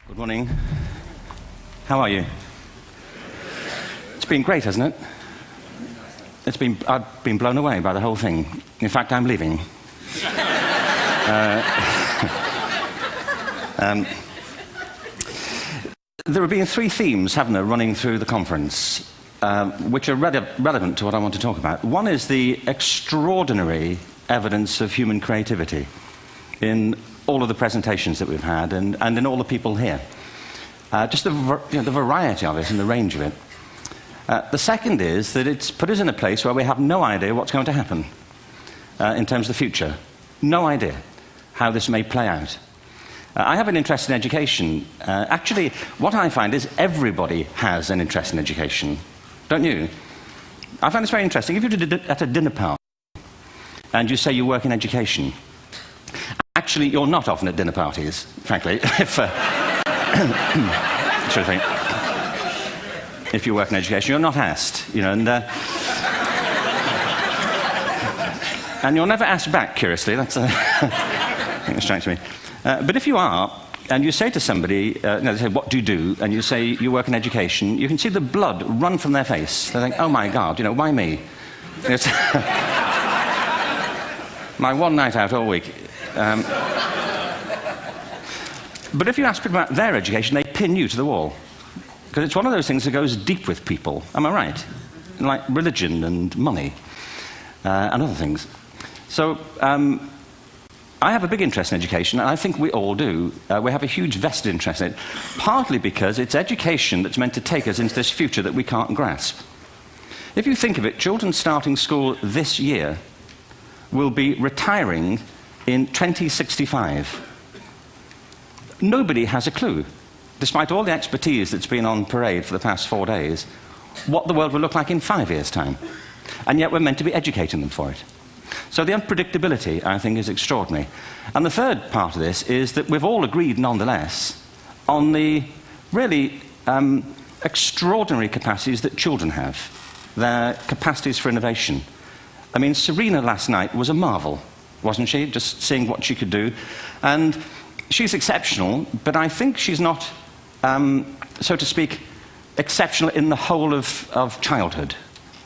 Good morning. How are you? It's been great, hasn't it? I've been blown away by the whole thing. In fact, I'm leaving. There have been three themes, haven't there, running through the conference, which are relevant to what I want to talk about. One is the extraordinary evidence of human creativity in all of the presentations that we've had and in all the people here. Just the variety of it and the range of it. The second is that it's put us in a place where we have no idea what's going to happen in terms of the future. No idea how this may play out. I have an interest in education. Actually, what I find is everybody has an interest in education. Don't you? I find this very interesting. If you're at a dinner party and you say you work in education, actually, you're not often at dinner parties, frankly. If you work in education, you're not asked, and you're never asked back, curiously. That's I think that strikes me. But if you are, and you say to somebody, they say, "What do you do?" and you say, "You work in education," you can see the blood run from their face. They think, "Oh my God, why me?" It's my one night out all week. But if you ask people about their education, they pin you to the wall. Because it's one of those things that goes deep with people. Am I right? Like religion and money and other things. So I have a big interest in education, and I think we all do. We have a huge vested interest in it, partly because it's education that's meant to take us into this future that we can't grasp. If you think of it, children starting school this year will be retiring in 2065. Nobody has a clue, despite all the expertise that's been on parade for the past 4 days, what the world will look like in 5 years' time. And yet we're meant to be educating them for it. So the unpredictability, I think, is extraordinary. And the third part of this is that we've all agreed, nonetheless, on the really extraordinary capacities that children have, their capacities for innovation. I mean, Serena last night was a marvel, wasn't she? Just seeing what she could do. And she's exceptional, but I think she's not, so to speak, exceptional in the whole of childhood.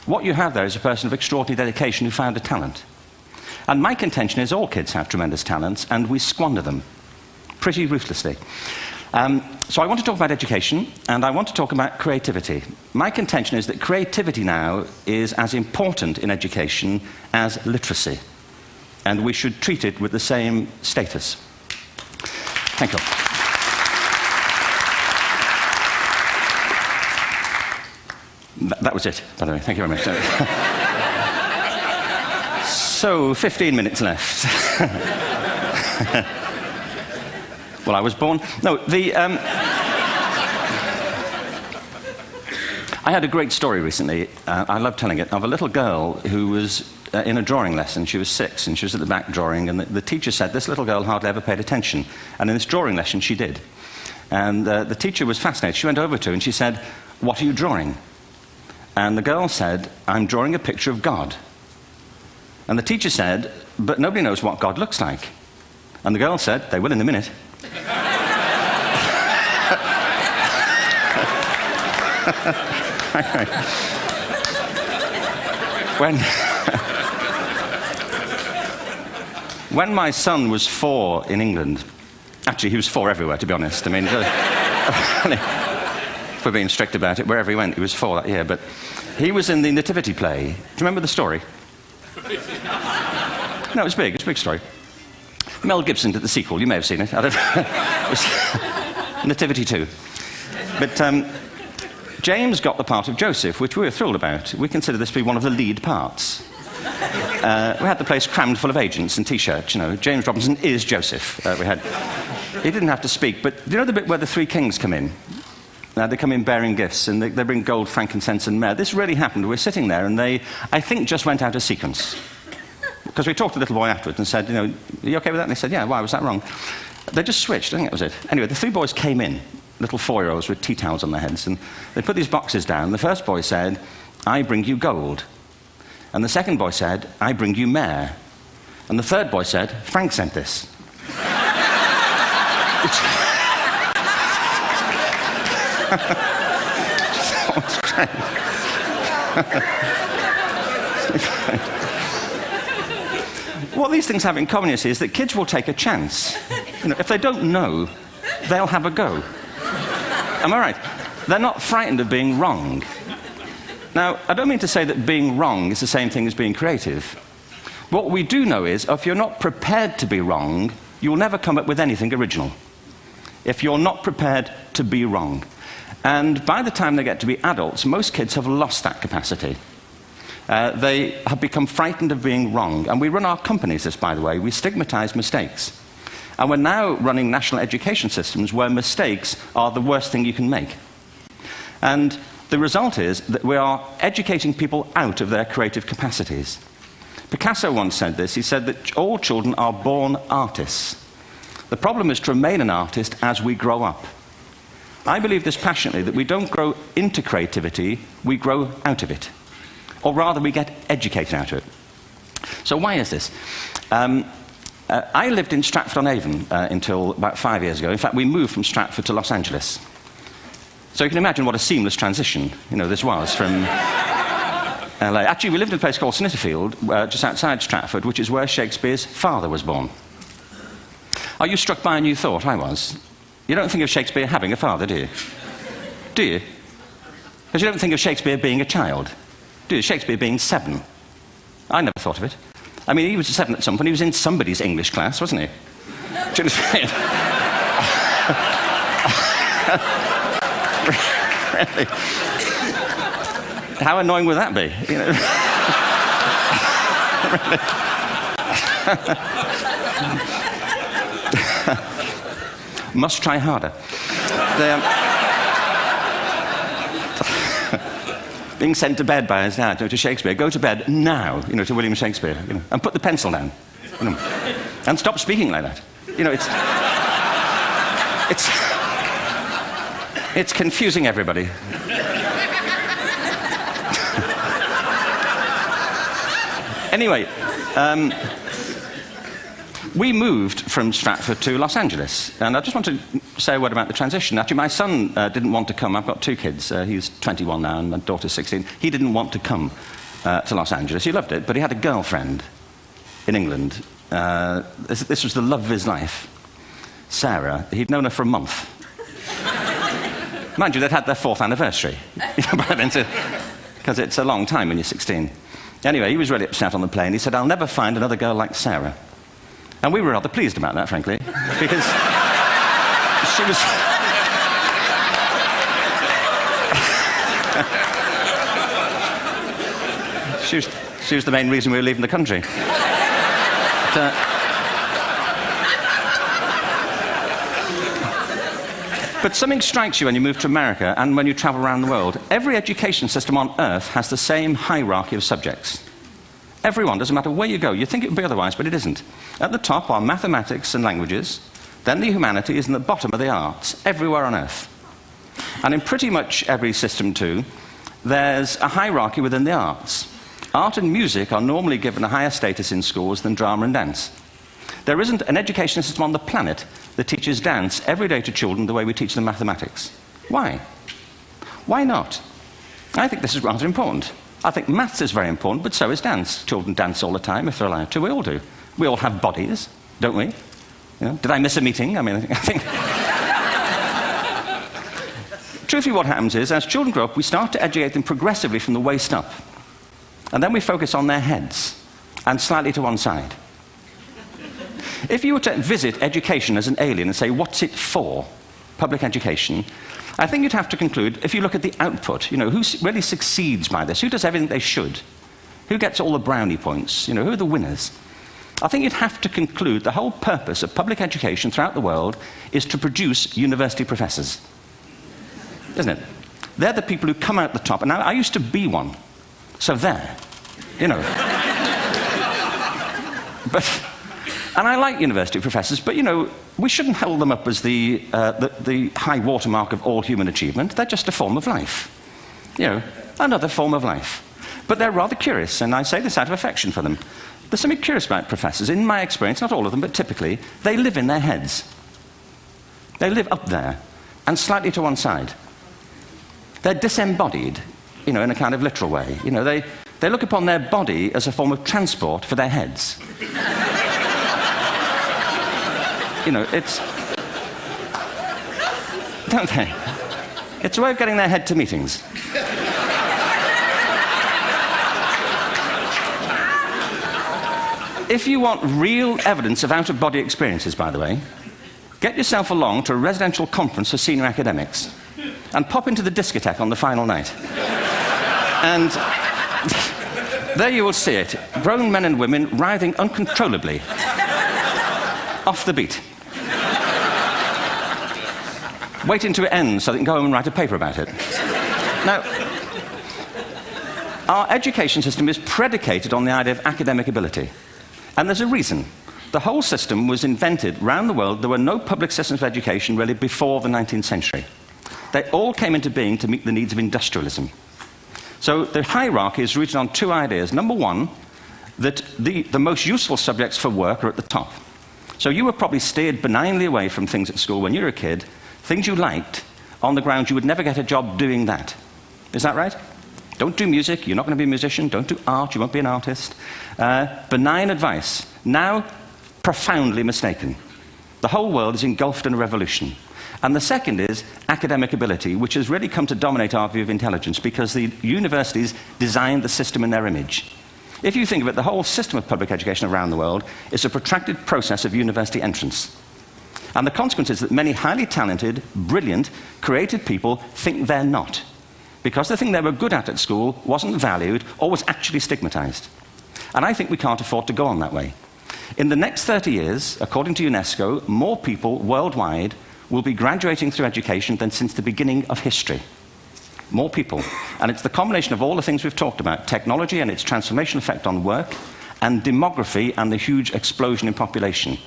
What you have there is a person of extraordinary dedication who found a talent. And my contention is all kids have tremendous talents, and we squander them pretty ruthlessly. So I want to talk about education, and I want to talk about creativity. My contention is that creativity now is as important in education as literacy, and we should treat it with the same status. Thank you. That was it, by the way. Thank you very much. So, 15 minutes left. Well, I was born... No, I had a great story recently, I love telling it, of a little girl who was in a drawing lesson. She was 6, and she was at the back drawing, and the teacher said this little girl hardly ever paid attention. And in this drawing lesson, she did. And the teacher was fascinated. She went over to her and she said, "What are you drawing?" And the girl said, "I'm drawing a picture of God." And the teacher said, "But nobody knows what God looks like." And the girl said, "They will in a minute." When my son was 4 in England, actually he was 4 everywhere, to be honest. I mean, if we're being strict about it, wherever he went, he was 4 that year. But he was in the Nativity play. Do you remember the story? No, it's big. It's a big story. Mel Gibson did the sequel. You may have seen it. I don't know. It was Nativity 2. But James got the part of Joseph, which we were thrilled about. We consider this to be one of the lead parts. We had the place crammed full of agents and T-shirts. James Robinson is Joseph. He didn't have to speak, but do you know the bit where the 3 kings come in? They come in bearing gifts, and they bring gold, frankincense, and myrrh. This really happened. We're sitting there, and they, I think, just went out of sequence. Because we talked to the little boy afterwards and said, "Are you okay with that?" And they said, "Yeah, why was that wrong?" They just switched. I think that was it. Anyway, the 3 boys came in, little 4-year-olds with tea towels on their heads, and they put these boxes down. The first boy said, "I bring you gold." And the second boy said, "I bring you myrrh." And the third boy said, "Frank sent this." What these things have in common, you see, is that kids will take a chance. You know, if they don't know, they'll have a go. Am I right? They're not frightened of being wrong. Now, I don't mean to say that being wrong is the same thing as being creative. What we do know is, if you're not prepared to be wrong, you'll never come up with anything original. If you're not prepared to be wrong. And by the time they get to be adults, most kids have lost that capacity. They have become frightened of being wrong. And we run our companies this, by the way. We stigmatize mistakes. And we're now running national education systems where mistakes are the worst thing you can make. And the result is that we are educating people out of their creative capacities. Picasso once said this. He said that all children are born artists. The problem is to remain an artist as we grow up. I believe this passionately, that we don't grow into creativity, we grow out of it. Or rather, we get educated out of it. So why is this? I lived in Stratford-on-Avon until about 5 years ago. In fact, we moved from Stratford to Los Angeles. So you can imagine what a seamless transition, this was from LA. Actually, we lived in a place called Snitterfield, just outside Stratford, which is where Shakespeare's father was born. Are you struck by a new thought? I was. You don't think of Shakespeare having a father, do you? Do you? Because you don't think of Shakespeare being a child, do you? Shakespeare being 7. I never thought of it. I mean, he was 7 at some point. He was in somebody's English class, wasn't he? Do you understand? Really? How annoying would that be? Must try harder. Being sent to bed by his dad, to Shakespeare. Go to bed now, to William Shakespeare, and put the pencil down, and stop speaking like that. It's confusing everybody. Anyway, we moved from Stratford to Los Angeles, and I just want to say a word about the transition. Actually, my son didn't want to come. I've got 2 kids. He's 21 now, and my daughter's 16. He didn't want to come to Los Angeles. He loved it, but he had a girlfriend in England. This was the love of his life, Sarah. He'd known her for a month. Mind you, they'd had their 4th anniversary by then, because it's a long time when you're 16. Anyway, he was really upset on the plane. He said, "I'll never find another girl like Sarah." And we were rather pleased about that, frankly, because she was the main reason we were leaving the country. But something strikes you when you move to America and when you travel around the world. Every education system on Earth has the same hierarchy of subjects. Everyone, doesn't matter where you go. You think it would be otherwise, but it isn't. At the top are mathematics and languages, then the humanities, and at the bottom are the arts, everywhere on Earth. And in pretty much every system, too, there's a hierarchy within the arts. Art and music are normally given a higher status in schools than drama and dance. There isn't an education system on the planet that teaches dance every day to children the way we teach them mathematics. Why? Why not? I think this is rather important. I think maths is very important, but so is dance. Children dance all the time if they're allowed to. We all do. We all have bodies, don't we? Did I miss a meeting? I mean, I think... Truthfully, what happens is, as children grow up, we start to educate them progressively from the waist up. And then we focus on their heads, and slightly to one side. If you were to visit education as an alien and say, what's it for, public education, I think you'd have to conclude, if you look at the output, who really succeeds by this? Who does everything they should? Who gets all the brownie points? Who are the winners? I think you'd have to conclude the whole purpose of public education throughout the world is to produce university professors. Isn't it? They're the people who come out the top. And I used to be one. So there. And I like university professors, but, we shouldn't hold them up as the high watermark of all human achievement. They're just a form of life. Another form of life. But they're rather curious, and I say this out of affection for them. There's something curious about professors. In my experience, not all of them, but typically, they live in their heads. They live up there, and slightly to one side. They're disembodied, in a kind of literal way. They look upon their body as a form of transport for their heads. It's... Don't they? It's a way of getting their head to meetings. If you want real evidence of out-of-body experiences, by the way, get yourself along to a residential conference for senior academics and pop into the discotheque on the final night. And there you will see it. Grown men and women writhing uncontrollably off the beat, waiting to it ends so they can go home and write a paper about it. Now, our education system is predicated on the idea of academic ability. And there's a reason. The whole system was invented around the world. There were no public systems of education really before the 19th century. They all came into being to meet the needs of industrialism. So the hierarchy is rooted on two ideas. Number one, that the most useful subjects for work are at the top. So you were probably steered benignly away from things at school when you were a kid, things you liked, on the grounds you would never get a job doing that. Is that right? Don't do music, you're not going to be a musician. Don't do art, you won't be an artist. Benign advice, now profoundly mistaken. The whole world is engulfed in a revolution. And the second is academic ability, which has really come to dominate our view of intelligence because the universities designed the system in their image. If you think of it, the whole system of public education around the world is a protracted process of university entrance. And the consequence is that many highly talented, brilliant, creative people think they're not, because the thing they were good at school wasn't valued or was actually stigmatized. And I think we can't afford to go on that way. In the next 30 years, according to UNESCO, more people worldwide will be graduating through education than since the beginning of history. More people. And it's the combination of all the things we've talked about, technology and its transformational effect on work, and demography and the huge explosion in population.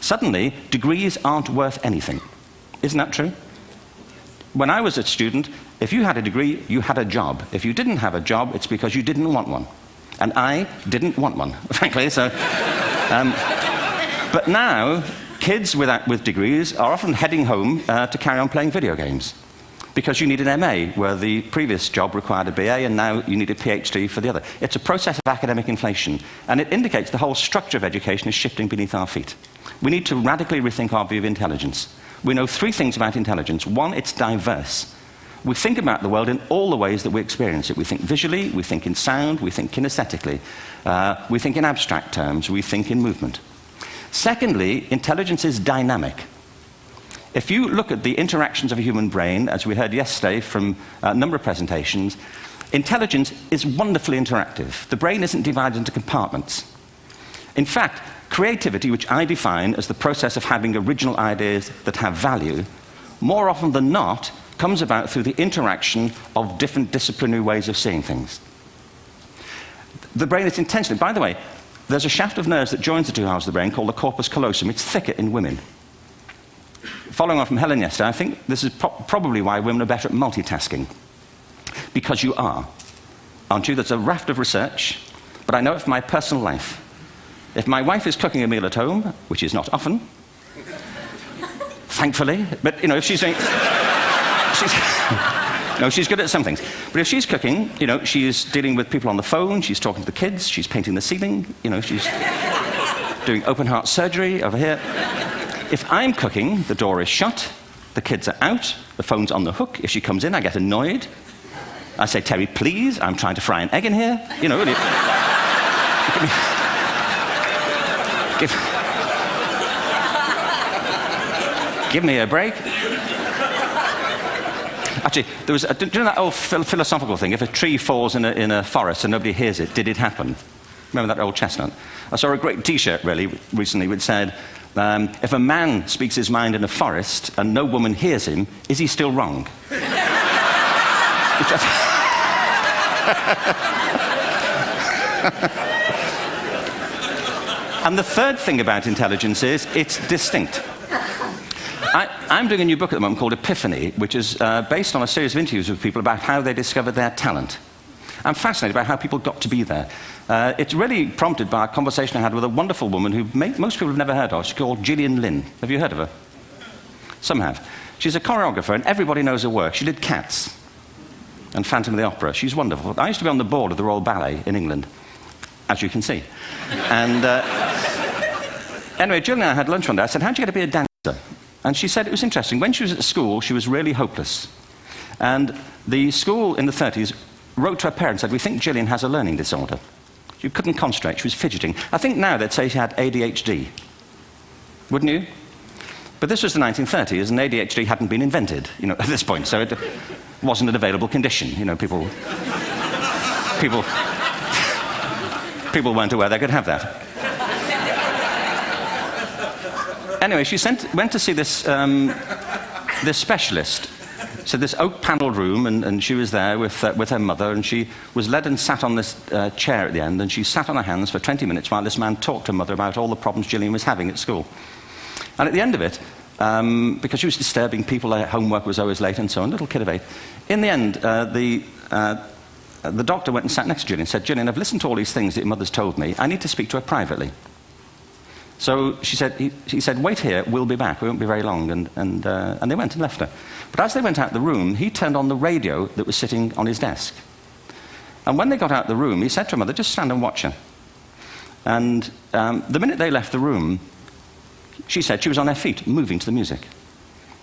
Suddenly, degrees aren't worth anything. Isn't that true? When I was a student, if you had a degree, you had a job. If you didn't have a job, it's because you didn't want one. And I didn't want one, frankly. So, but now, kids with degrees are often heading home to carry on playing video games. Because you need an MA, where the previous job required a BA, and now you need a PhD for the other. It's a process of academic inflation, and it indicates the whole structure of education is shifting beneath our feet. We need to radically rethink our view of intelligence. We know three things about intelligence. One, it's diverse. We think about the world in all the ways that we experience it. We think visually, we think in sound, we think kinesthetically, we think in abstract terms, we think in movement. Secondly, intelligence is dynamic. If you look at the interactions of a human brain, as we heard yesterday from a number of presentations, intelligence is wonderfully interactive. The brain isn't divided into compartments. In fact, creativity, which I define as the process of having original ideas that have value, more often than not, comes about through the interaction of different disciplinary ways of seeing things. The brain is intentionally... By the way, there's a shaft of nerves that joins the two halves of the brain called the corpus callosum. It's thicker in women. Following on from Helen yesterday, I think this is probably why women are better at multitasking. Because you are, aren't you? There's a raft of research, but I know it from my personal life. If my wife is cooking a meal at home, which is not often, thankfully, but if she's doing... she's good at some things. But if she's cooking, she's dealing with people on the phone, she's talking to the kids, she's painting the ceiling, she's doing open-heart surgery over here. If I'm cooking, the door is shut, the kids are out, the phone's on the hook. If she comes in, I get annoyed. I say, Terry, please, I'm trying to fry an egg in here. Give me a break. Actually, there was do you know that old philosophical thing? If a tree falls in a forest and nobody hears it, did it happen? Remember that old chestnut? I saw a great T-shirt recently which said, if a man speaks his mind in a forest and no woman hears him, is he still wrong? And the third thing about intelligence is it's distinct. I'm doing a new book at the moment called Epiphany, which is based on a series of interviews with people about how they discovered their talent. I'm fascinated by how people got to be there. It's really prompted by a conversation I had with a wonderful woman who most people have never heard of. She's called Gillian Lynn. Have you heard of her? Some have. She's a choreographer, and everybody knows her work. She did Cats. and Phantom of the Opera. She's wonderful. I used to be on the board of the Royal Ballet in England, as you can see. And anyway, Jill and I had lunch one day. I said, how'd you get to be a dancer? And she said it was interesting. When she was at school, she was really hopeless. And the school in the 30s wrote to her parents and said, we think Gillian has a learning disorder. She couldn't concentrate, she was fidgeting. I think now they'd say she had ADHD. Wouldn't you? But this was the 1930s, and ADHD hadn't been invented, at this point, so it wasn't an available condition. People weren't aware they could have that. Anyway, she went to see this specialist. So this oak-panelled room, and she was there with her mother, and she was led and sat on this chair at the end, and she sat on her hands for 20 minutes while this man talked to her mother about all the problems Gillian was having at school. And at the end of it, because she was disturbing people, her homework was always late and so on, little kid of 8, in the end, the doctor went and sat next to Gillian and said, Gillian, I've listened to all these things that your mother's told me. I need to speak to her privately. So he said, wait here, we'll be back, we won't be very long, and they went and left her. But as they went out the room, he turned on the radio that was sitting on his desk. And when they got out the room, he said to her mother, just stand and watch her. And the minute they left the room, she said she was on her feet, moving to the music.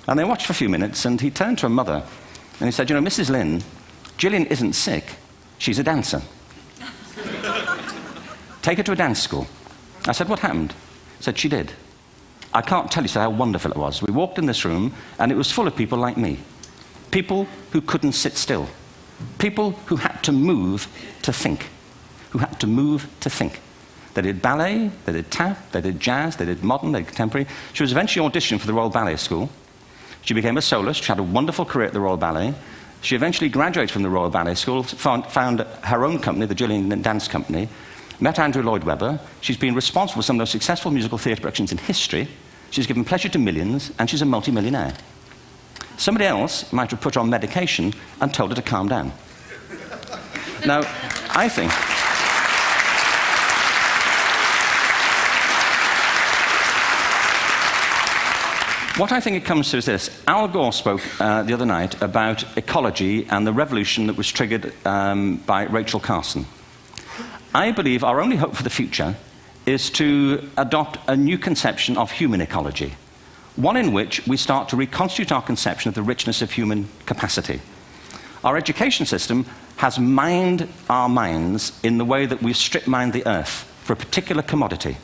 And they watched for a few minutes, and he turned to her mother, and he said, Mrs. Lynn, Gillian isn't sick, she's a dancer. Take her to a dance school. I said, what happened? He said, she did. I can't tell you how wonderful it was. We walked in this room, and it was full of people like me. People who couldn't sit still. People who had to move to think. Who had to move to think. They did ballet, they did tap, they did jazz, they did modern, they did contemporary. She was eventually auditioned for the Royal Ballet School. She became a soloist. She had a wonderful career at the Royal Ballet. She eventually graduated from the Royal Ballet School, found her own company, the Gillian Dance Company, met Andrew Lloyd Webber. She's been responsible for some of the most successful musical theatre productions in history. She's given pleasure to millions, and she's a multi-millionaire. Somebody else might have put her on medication and told her to calm down. Now, I think... What I think it comes to is this. Al Gore spoke the other night about ecology and the revolution that was triggered by Rachel Carson. I believe our only hope for the future is to adopt a new conception of human ecology, one in which we start to reconstitute our conception of the richness of human capacity. Our education system has mined our minds in the way that we've strip-mined the earth for a particular commodity,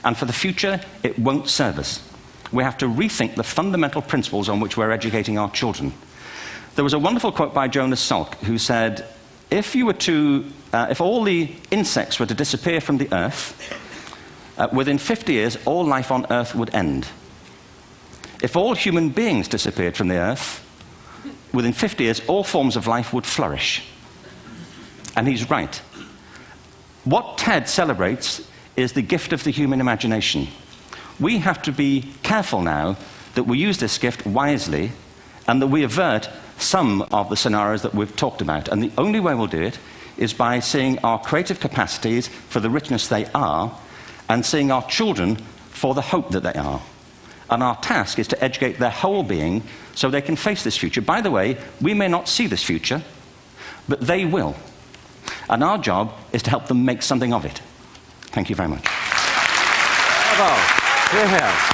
and for the future, it won't serve us. We have to rethink the fundamental principles on which we're educating our children. There was a wonderful quote by Jonas Salk, who said, if all the insects were to disappear from the earth, within 50 years, all life on earth would end. If all human beings disappeared from the earth, within 50 years, all forms of life would flourish. And he's right. What TED celebrates is the gift of the human imagination. We have to be careful now that we use this gift wisely and that we avert some of the scenarios that we've talked about. And the only way we'll do it is by seeing our creative capacities for the richness they are and seeing our children for the hope that they are. And our task is to educate their whole being so they can face this future. By the way, we may not see this future, but they will. And our job is to help them make something of it. Thank you very much. Bravo. Here, here.